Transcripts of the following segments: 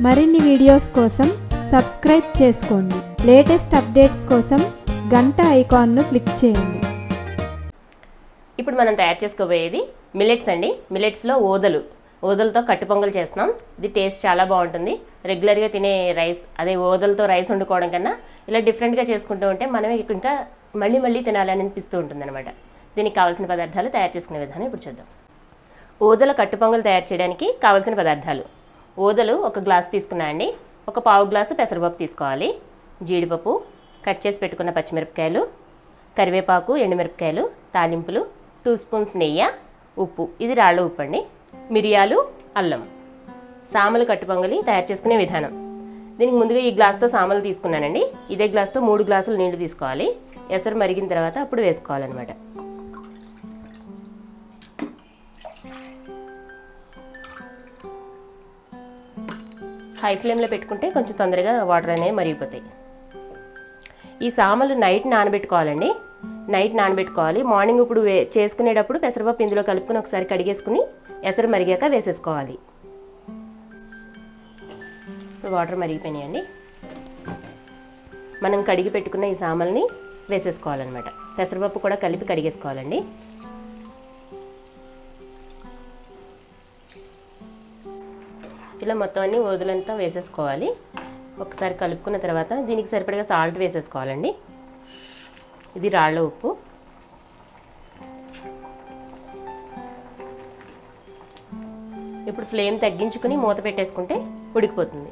మరిన్ని వీడియోస్ కోసం సబ్స్క్రైబ్ చేసుకోండి. లేటెస్ట్ అప్డేట్స్ కోసం గంట ఐకాన్ను క్లిక్ చేయండి. ఇప్పుడు మనం తయారు చేసుకోబోయేది మిల్లెట్స్ అండి. మిల్లెట్స్లో ఓదలతో కట్టు పొంగల్ చేస్తున్నాం. ఇది టేస్ట్ చాలా బాగుంటుంది. రెగ్యులర్గా తినే రైస్ ఓదలతో రైస్ వండుకోవడం కన్నా ఇలా డిఫరెంట్గా చేసుకుంటూ ఉంటే మనం ఇంకా మళ్ళీ తినాలని అనిపిస్తూ ఉంటుంది అనమాట. దీనికి కావాల్సిన పదార్థాలు తయారు చేసుకునే విధానం ఇప్పుడు చూద్దాం. ఓదల కట్టు పొంగల్ తయారు చేయడానికి కావాల్సిన పదార్థాలు: ఓదలు ఒక గ్లాస్ తీసుకున్నా అండి. ఒక పావు గ్లాసు పెసరపప్పు తీసుకోవాలి, జీడిపప్పు, కట్ చేసి పెట్టుకున్న పచ్చిమిరపకాయలు, కరివేపాకు, ఎండుమిరపకాయలు, తాలింపులు, 2 స్పూన్స్ నెయ్యి, ఉప్పు, ఇది రాళ్ళ ఉప్పు అండి, మిరియాలు, అల్లం. సామలు కట్టు పొంగలి తయారు చేసుకునే విధానం: దీనికి ముందుగా ఈ గ్లాస్తో సామలు తీసుకున్నానండి. ఇదే గ్లాస్తో 3 గ్లాసులు నీళ్లు తీసుకోవాలి. ఎసరు మరిగిన తర్వాత అప్పుడు వేసుకోవాలన్నమాట. హై ఫ్లేమ్లో పెట్టుకుంటే కొంచెం తొందరగా వాటర్ అనేవి మరిగిపోతాయి. ఈ సామలు నైట్ నానబెట్టుకోవాలండి. నైట్ నానబెట్టుకోవాలి. మార్నింగ్ ఇప్పుడు చేసుకునేటప్పుడు పెసరపప్పు ఇందులో కలుపుకొని ఒకసారి కడిగేసుకుని ఎసరు మరిగాక వేసేసుకోవాలి. వాటర్ మరిగిపోయినాయండి. మనం కడిగి పెట్టుకున్న ఈ సామల్ని వేసేసుకోవాలన్నమాట. పెసరపప్పు కూడా కలిపి కడిగేసుకోవాలండి. ఇలా మొత్తం అన్ని ఓదులంతా వేసేసుకోవాలి. ఒకసారి కలుపుకున్న తర్వాత దీనికి సరిపడగా సాల్ట్ వేసేసుకోవాలండి. ఇది రాళ్ళ ఉప్పు. ఇప్పుడు ఫ్లేమ్ తగ్గించుకుని మూత పెట్టేసుకుంటే ఉడికిపోతుంది.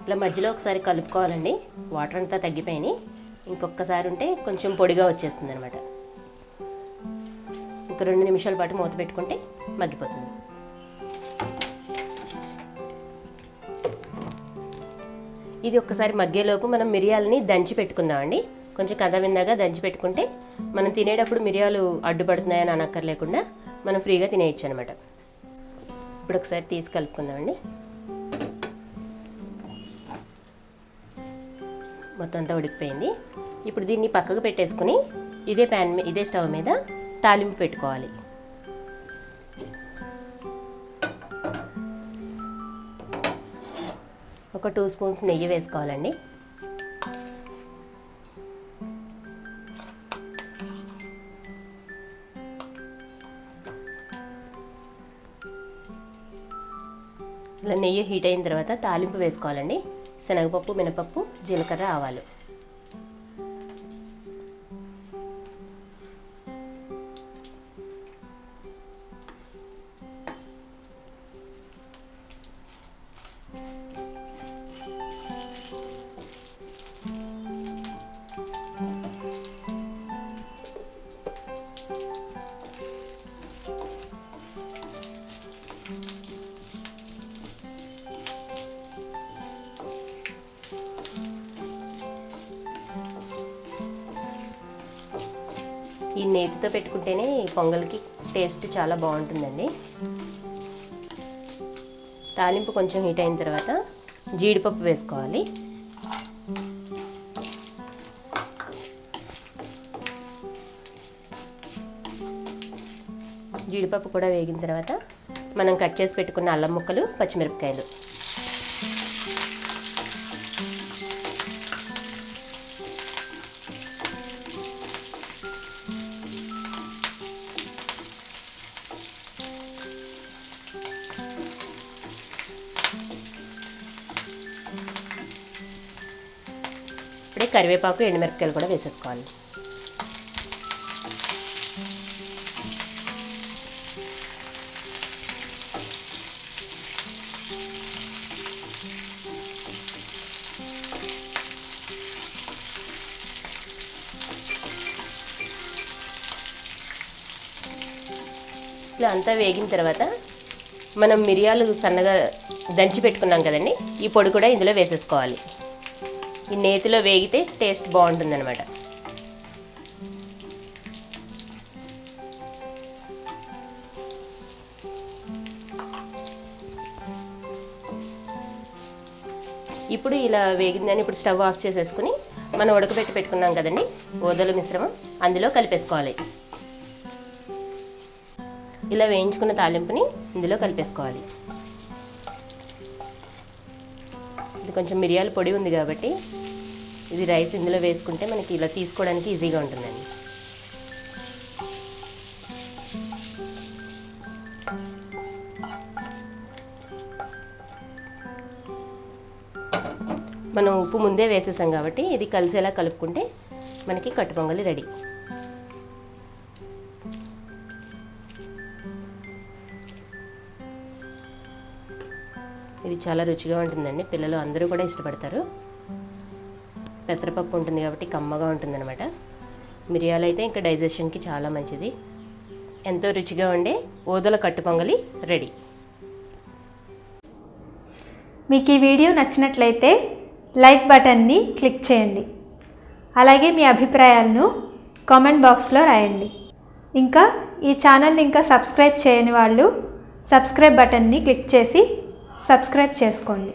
ఇలా మధ్యలో ఒకసారి కలుపుకోవాలండి. వాటర్ అంతా తగ్గిపోయినాయి. ఇంకొకసారి ఉంటే కొంచెం పొడిగా వచ్చేస్తుంది అనమాట. ఒక 2 నిమిషాల పాటు మూత పెట్టుకుంటే మగ్గిపోతుంది. ఇది ఒక్కసారి మగ్గేలోపు మనం మిరియాలని దంచి పెట్టుకుందామండి. కొంచెం కథ విందాగా దంచి పెట్టుకుంటే మనం తినేటప్పుడు మిరియాలు అడ్డుపడుతున్నాయని అనక్కర్లేకుండా మనం ఫ్రీగా తినేయచ్చు అనమాట. ఇప్పుడు ఒకసారి తీసి కలుపుకుందామండి. మొత్తం అంతా ఉడికిపోయింది. ఇప్పుడు దీన్ని పక్కకు పెట్టేసుకుని ఇదే స్టవ్ మీద తాలింపు పెట్టుకోవాలి. ఒక 2 స్పూన్స్ నెయ్యి వేసుకోవాలండి. ఇలా నెయ్యి హీట్ అయిన తర్వాత తాలింపు వేసుకోవాలండి. శనగపప్పు, మినపప్పు, జీలకర్ర, ఆవాలు. ఈ నేతితో పెట్టుకుంటేనే ఈ పొంగల్కి టేస్ట్ చాలా బాగుంటుందండి. తాలింపు కొంచెం హీట్ అయిన తర్వాత జీడిపప్పు వేసుకోవాలి. జీడిపప్పు కూడా వేగిన తర్వాత మనం కట్ చేసి పెట్టుకున్న అల్లం ముక్కలు, పచ్చిమిరపకాయలు. ఇప్పుడే కరివేపాకు, ఎండుమిరపకాయలు కూడా వేసేసుకోవాలి. ఇలా అంతా వేగిన తర్వాత మనం మిరియాలు సన్నగా దంచి పెట్టుకున్నాం కదండి, ఈ పొడి కూడా ఇందులో వేసేసుకోవాలి. ఈ నేతిలో వేగితే టేస్ట్ బాగుంటుందన్నమాట. ఇప్పుడు ఇలా వేగిందని ఇప్పుడు స్టవ్ ఆఫ్ చేసేసుకుని మనం ఉడకబెట్టి పెట్టుకున్నాం కదండి ఓదల మిశ్రమం, అందులో కలిపేసుకోవాలి. ఇలా వేయించుకున్న తాలింపుని ఇందులో కలిపేసుకోవాలి. ఇది కొంచెం మిరియాల పొడి ఉంది కాబట్టి ఇది రైస్ ఇందులో వేసుకుంటే మనకి ఇలా తీసుకోవడానికి ఈజీగా ఉంటుందండి. మనం ఉప్పు ముందే వేసేసాం కాబట్టి ఇది కలిసేలా కలుపుకుంటే మనకి కట్టు పొంగలి రెడీ. ఇది చాలా రుచిగా ఉంటుందండి, పిల్లలు అందరూ కూడా ఇష్టపడతారు. పెసరపప్పు ఉంటుంది కాబట్టి కమ్మగా ఉంటుందన్నమాట. మిరియాలు అయితే ఇంకా డైజెషన్కి చాలా మంచిది. ఎంతో రుచిగా ఉండే ఊదల కట్టు పొంగలి రెడీ. మీకు ఈ వీడియో నచ్చినట్లయితే లైక్ బటన్ని క్లిక్ చేయండి. అలాగే మీ అభిప్రాయాలను కామెంట్ బాక్స్లో రాయండి. ఇంకా ఈ ఛానల్ని ఇంకా సబ్స్క్రైబ్ చేయని వాళ్ళు సబ్స్క్రైబ్ బటన్ని క్లిక్ చేసి సబ్స్క్రైబ్ చేసుకోండి.